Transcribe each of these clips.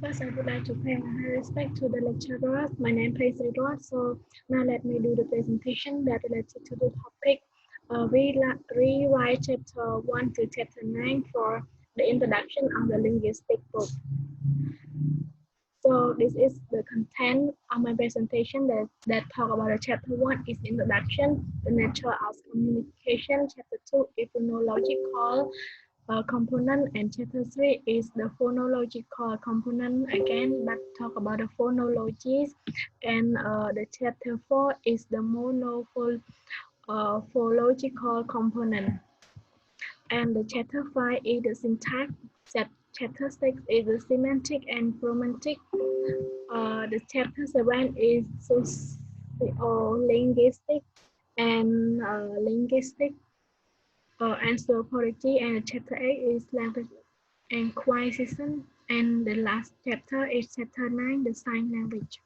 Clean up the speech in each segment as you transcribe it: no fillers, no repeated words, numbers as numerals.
First, I would like to pay my respect to the lecturers. My name is Edward. So now let me do the presentation that related to the topic. Rewrite chapter 1 to chapter 9 for the introduction of the linguistic book. So this is the content of my presentation that talk about the chapter 1 is introduction, the nature of communication. Chapter 2 is phonological component, and chapter 3 is the phonological component again, but talk about the phonologies, and the chapter 4 is the phonological component, and the chapter 5 is the syntax. Chapter 6 is the semantic and romantic. The chapter 7 is linguistic and linguistic anthropology, and chapter 8 is language acquisition, and the last chapter is chapter 9, the sign language.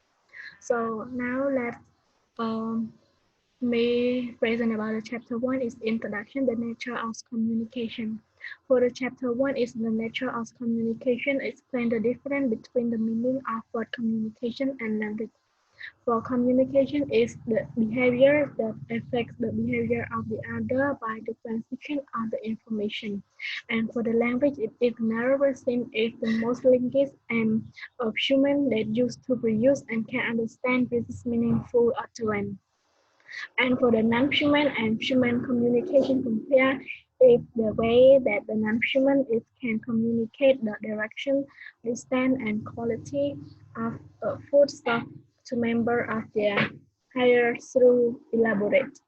So now let's me present about the chapter 1 is introduction, the nature of communication. For the chapter 1 is the nature of communication, explain the difference between the meaning of word communication and language. For communication is the behavior that affects the behavior of the other by the transmission of the information. And for the language, it is narrower seen as the most linguist and of human that used to be used and can understand this meaningful utterance. And for the non-human and human communication compare is the way that the non-human is can communicate the direction, distance, and quality of a foodstuff to member of their higher through elaborate.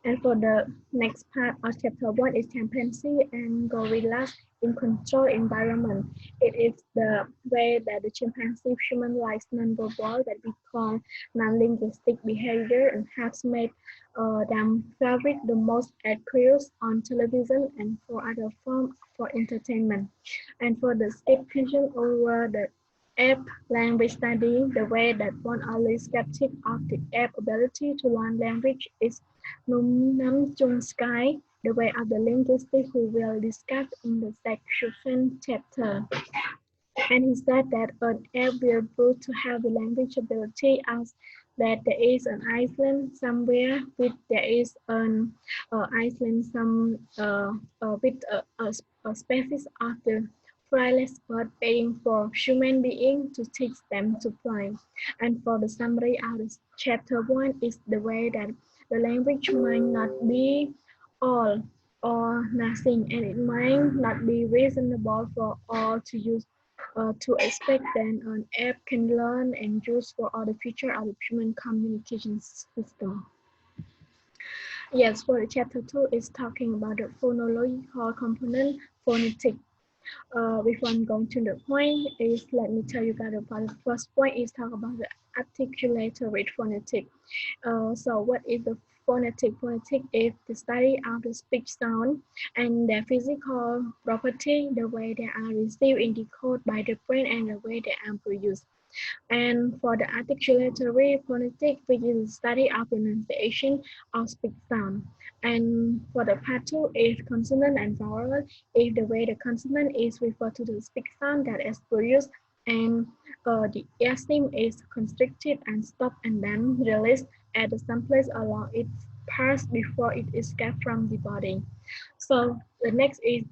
And for the next part of chapter 1 is chimpanzee and gorillas in control environment. It is the way that the chimpanzee human-like non-verbal that we call non-linguistic behavior and has made them favorite the most accurate on television and for other forms for entertainment. And for the skepticism over the ape language study, the way that one only skeptic of the ape ability to learn language is Num Chung Sky, the way of the linguistics who will discuss in the section chapter. And he said that an app will prove to have the language ability as that there is an island somewhere with there is an island with a species of the flightless bird paying for human being to teach them to fly. And for the summary of this chapter 1 is the way that the language might not be all or nothing, and it might not be reasonable for all to use to expect that an app can learn and use for all the features of the human communication system. Yes, for the chapter 2 is talking about the phonological component, phonetic. Before I'm going to the point is let me tell you guys about the first point is talk about the articulatory phonetic. So what is the phonetic? Phonetic is the study of the speech sound and their physical property, the way they are received and decoded by the brain and the way they are produced. And for the articulatory phonetic, which is the study of pronunciation of speech sound. And for the part 2 is consonant and vowel, is the way the consonant is referred to the speech sound that is produced, and the air stem is constricted and stopped and then released at some place along its path before it escapes from the body. So the next is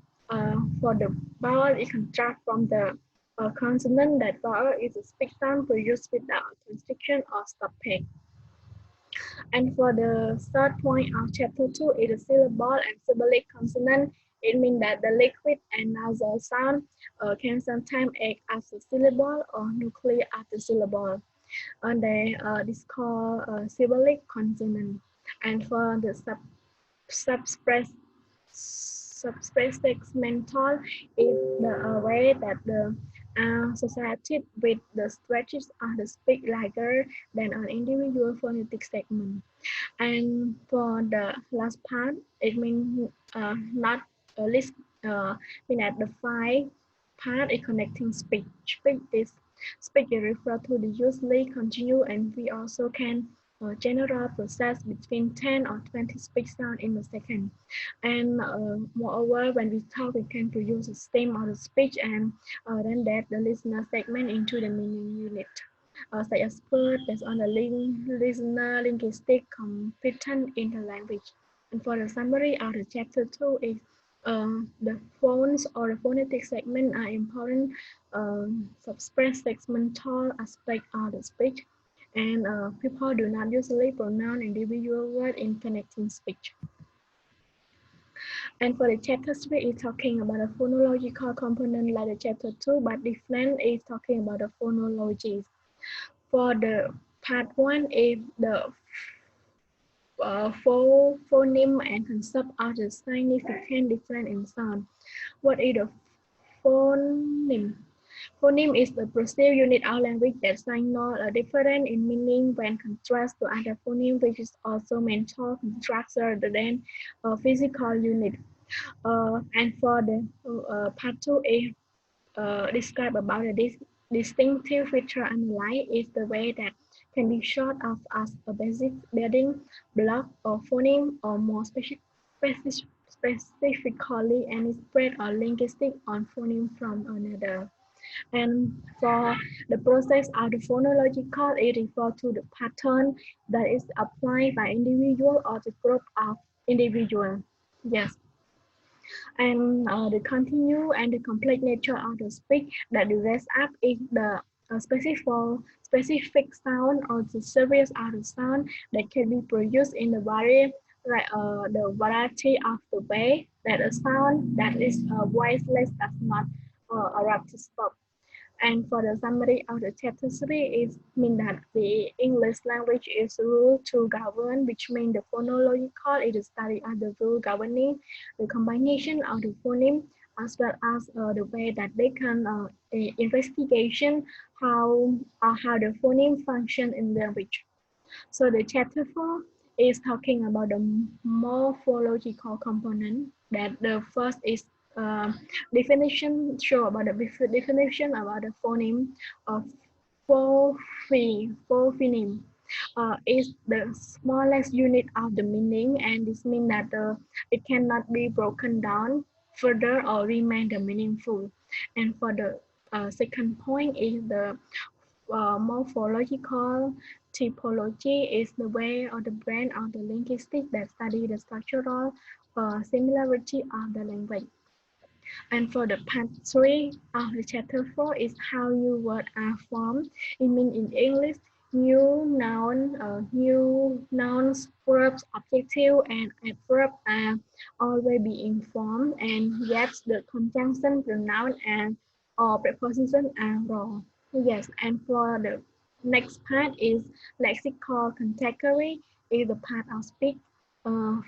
for the vowel, it contract from the consonant. That vowel is a speech sound produced without constriction or stoppage. And for the third point of chapter 2 is the syllable and syllabic consonant. It means that the liquid and nasal sound can sometimes act as a syllable or nuclear as a syllable. And this called syllabic consonant. And for the subspressive mental is the way that the associated with the stretches of the speech larger than an individual phonetic segment. And for the last part, it means not a list, mean that the five part is connecting speech. Speech is referred to the usually continue, and we also can general process between 10 or 20 speech sounds in a second. And moreover, when we talk, we can produce a stem or a speech, and then that the listener segment into the meaning unit. Such as word based on the listener linguistic competent in the language. And for the summary of the chapter 2 is the phones or the phonetic segment are important subspress segmental aspect of the speech, and people do not usually pronounce individual words in connecting speech. And for the chapter 3 is talking about the phonological component like the chapter 2, but different is talking about the phonologies. For the part 1 is the phoneme and concept of the significant difference in sound. What is the phoneme? Phoneme is the perceived unit of language that signal a difference in meaning when contrasted to other phoneme, which is also mental constructs rather than a physical unit. And for the part 2 is describe about the distinctive feature analyze is the way that can be thought of as a basic building block of phoneme, or more specifically any spread or linguistic on phoneme from another. And for the process of the phonological, it refers to the pattern that is applied by individual or the group of individual. Yes. And the continue and the complete nature of the speech that the rest up is the specific sound or the series of the sound that can be produced in the variety of the way that a sound that is voiceless does not arrive to stop. And for the summary of the chapter 3 is mean that the English language is ruled to govern, which means the phonological is the study of the rule governing the combination of the phoneme, as well as the way that they can investigation how the phoneme function in language. So the chapter 4 is talking about the morphological component. That the first is definition show about the definition about the phoneme of phoneme. Is the smallest unit of the meaning, and this means that it cannot be broken down further or remain the meaningful. And for the second point is the morphological typology is the way or the brain of the linguistic that study the structural similarity of the language. And for the part 3 of the chapter 4 is how new words are formed. It means in English, new nouns, verbs, adjective, and adverb are always being formed, and yet the conjunction, pronoun, and or preposition are wrong. Yes, and for the next part is lexical category, is the part of speech.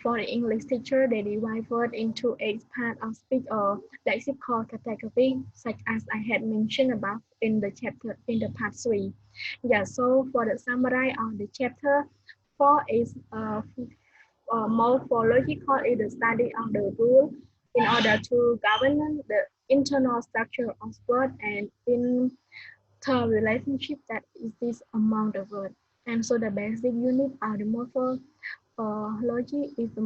For the English teacher, they divide word into 8 parts of speech or lexical category, such as I had mentioned above in the chapter in the part 3. Yeah, so for the summary of the chapter 4 is morphological is the study of the rule in order to govern the internal structure of word and interrelationship that exists among the word. And so the basic unit of the morphology is the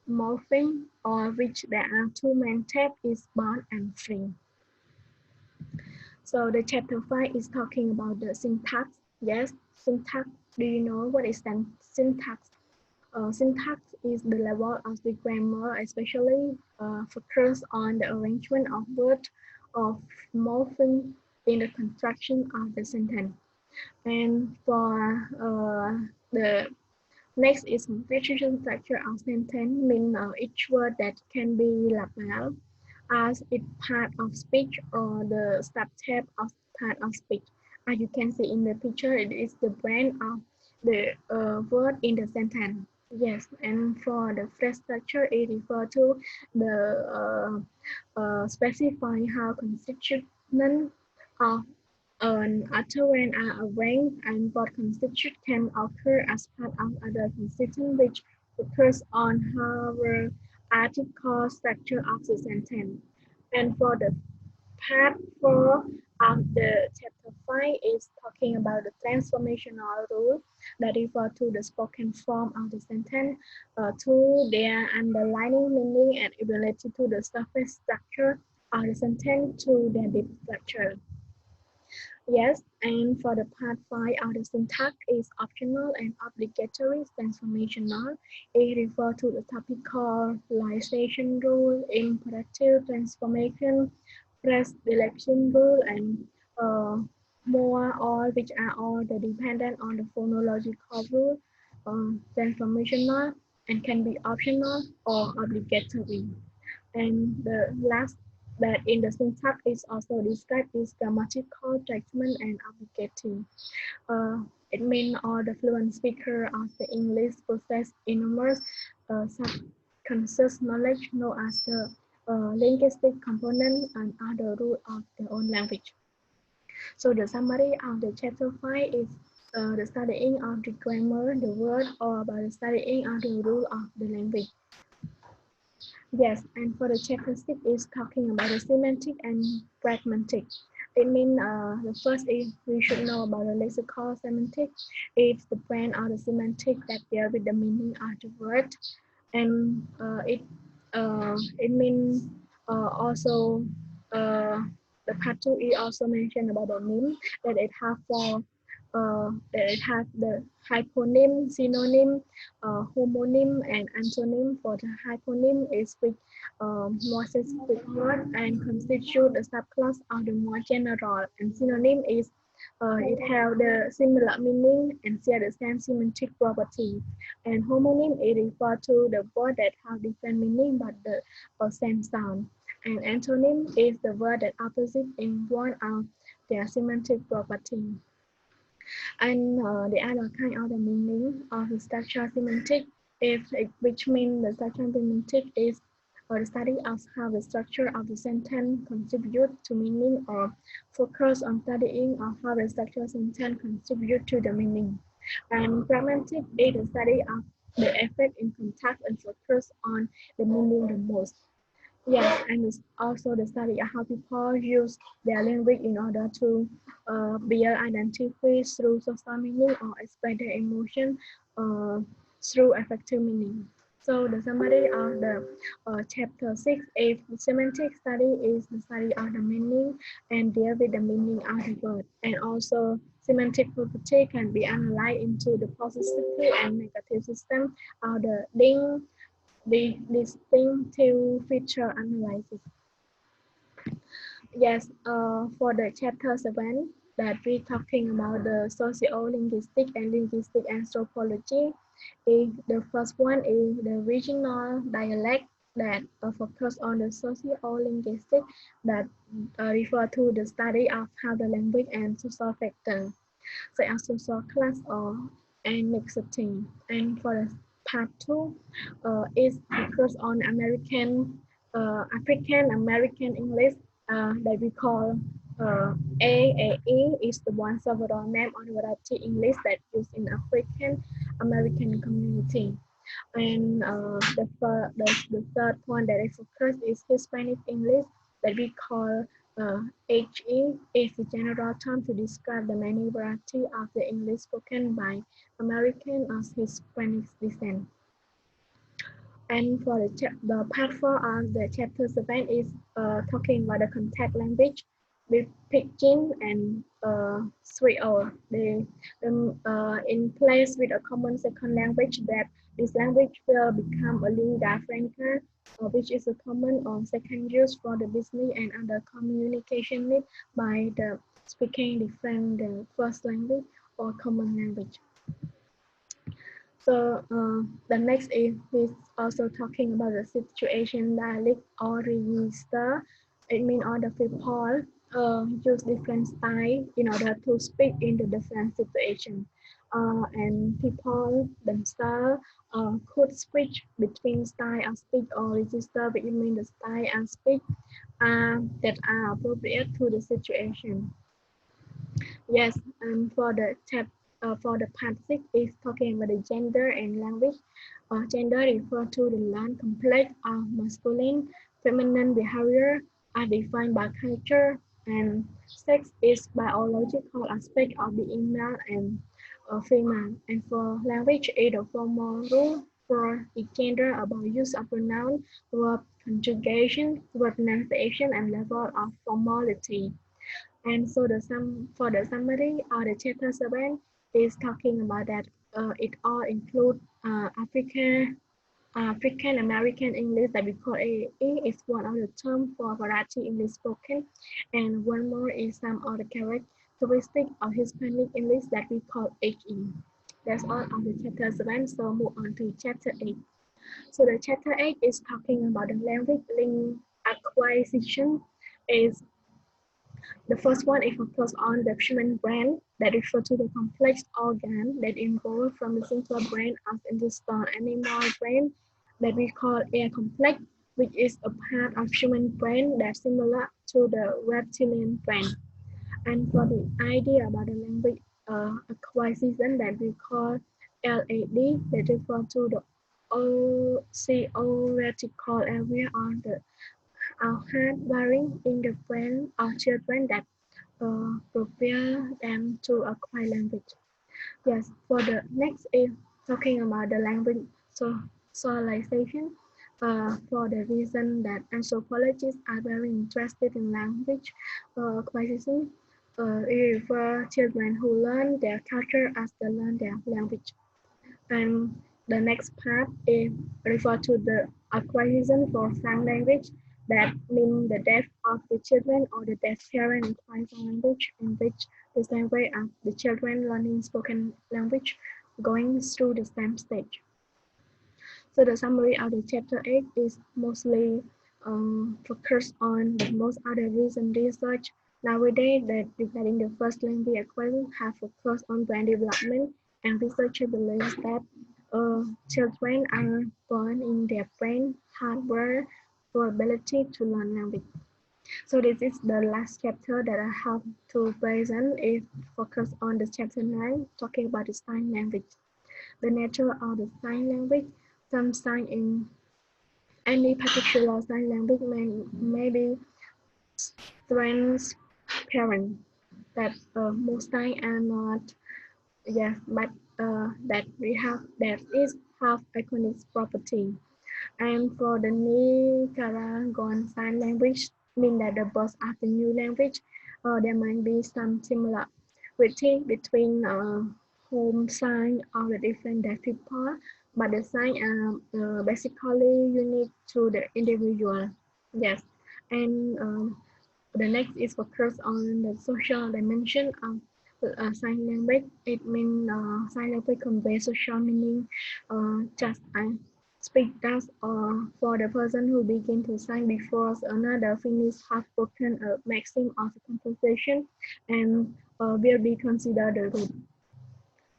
morpheme, or which there are two main types, is bond and free. So the chapter 5 is talking about the syntax. Yes, syntax. Do you know what is syntax? Syntax is the level of the grammar, especially focus on the arrangement of words of morpheme in the construction of the sentence. And for the next is repetition structure of sentence, mean each word that can be labeled as it part of speech or the subtype of part of speech. As you can see in the picture, it is the brand of the word in the sentence. Yes, and for the phrase structure, it refers to the specifying how constituent of an utterance are arranged and what constituent can occur as part of other constituent, which occurs on how article structure of the sentence. And for the part 4 of the chapter 5 is talking about the transformational rule that refer to the spoken form of the sentence, to their underlying meaning and ability to the surface structure of the sentence to their deep structure. Yes, and for the part 5, the syntax is optional and obligatory transformational. It refers to the topicalization rule, imperative transformation, phrase selection rule, and more, all which are all the dependent on the phonological rule, transformational, and can be optional or obligatory. And the last that in the syntax is also described is grammatical judgment and obligatory. It means all the fluent speaker of the English possess enormous subconscious knowledge known as the linguistic component and other rule of their own language. So the summary of the chapter 5 is the studying of the grammar, the word, or by the studying of the rule of the language. Yes, and for the chapter 6 is talking about the semantic and pragmatic. It means the first is we should know about the lexical semantic. It's the brand or the semantic that deal with the meaning of the word, and it means also the part 2 is also mentioned about the name that it have for that it has the hyponym, synonym, homonym, and antonym. For the hyponym is with more specific word and constitute the subclass of the more general. And synonym is it have the similar meaning and share the same semantic property. And homonym it refer to the word that have different meaning but the same sound. And antonym is the word that opposite in one of their semantic property. And the other kind of the meaning of the structural semantic, which means the structural semantic is the study of how the structure of the sentence contribute to meaning or focus on studying of how the structural sentence contribute to the meaning. And pragmatic is the study of the effect in context and focus on the meaning the most. Yes, and it's also the study of how people use their language in order to better identify through social meaning or express their emotion through effective meaning. So the summary of the chapter 6 is semantic study is the study of the meaning and deal with the meaning of the word. And also semantic property can be analyzed into the positive and negative system of the distinctive feature analysis. Yes, for the chapter 7 that we're talking about the socio-linguistic and linguistic anthropology. The first one is the regional dialect that focus on the socio-linguistic that refer to the study of how the language and social factors such as social class or ethnicity. And for the part 2 is focus on African American English that we call AAE is the one several name on variety English that used in African American community. And the third one that I focus is Hispanic English that we call HE is the general term to describe the many variety of the English spoken by American of Hispanic descent. And for the part 4 of the chapter 7 is talking about the contact language with Pidgin and Creole. They in place with a common second language that this language will become a lingua franca, which is a common or second use for the business and other communication need by the speaking different the first language or common language. So the next is also talking about the situation dialect or register. It means all the people use different style in order to speak in the different situation. And people themselves could switch between style of speech or register, which means the style and speech that are appropriate to the situation. Yes, and for the part 6 is talking about the gender and language. Gender refers to the non-complex or masculine, feminine behavior are defined by culture, and sex is biological aspect of being male and female. And for language, is the formal rule for the gender about use of pronoun, verb conjugation, verb pronunciation, and level of formality. And so for the summary of the chapter 7 is talking about that it all include African American English that we call AAE is one of the terms for variety English spoken, and one more is some of the characteristics of Hispanic English that we call HE. That's all of the chapter 7. So move on to chapter 8. So the chapter 8 is talking about the language link acquisition. Is the first one is focused on the human brain that refers to the complex organ that involve from the simple brain of intestinal animal brain that we call air complex, which is a part of human brain that's similar to the reptilian brain. And for the idea about the language acquisition that we call LAD, that refer to the theoretical area of the heart wiring in the brain of children that prepare them to acquire language. Yes, for the next is talking about the language socialization. For the reason that anthropologists are very interested in language acquisition, it refers children who learn their culture as they learn their language. And the next part is refer to the acquisition for sign language. That means the deaf of the children or the deaf parent acquire sign language in which the same way as the children learning spoken language going through the same stage. So the summary of the chapter 8 is mostly focused on the most other recent research nowadays that regarding the first language acquisition have focused on brain development, and researchers believe that children are born in their brain hardware for ability to learn language. So this is the last chapter that I have to present. Is focused on the chapter 9, talking about the sign language. The nature of the sign language. Some sign in any particular sign language may be transparent. That most signs are not, yes, but that we have that is have iconic property. And for the Nicaraguan Sign Language, mean that the birth of the new language, there might be some similarity between home sign of the different deaf people, but the sign are basically unique to the individual. Yes, and the next is focus on the social dimension of sign language. It means sign language conveys social meaning, just as speak does, or for the person who begin to sign before another finish have spoken a maxim of conversation and will be considered the root.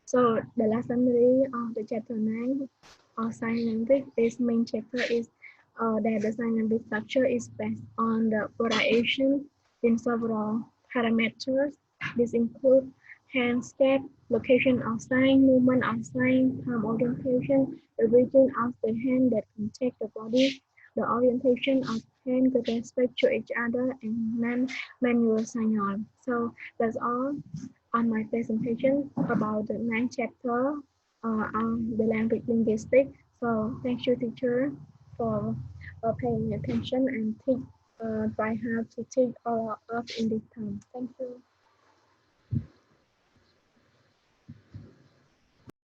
So the last summary of the chapter 9 of sign language, this main chapter is that the sign language structure is based on the variation in several parameters. This includes hand scape, location of sign, movement of sign, palm orientation, the region of the hand that contact the body, the orientation of hand with respect to each other, and non-manual signal. So that's all on my presentation about the ninth chapter on the language linguistics. So thank you, teacher, for paying attention and try hard to teach all of us in this time. Thank you.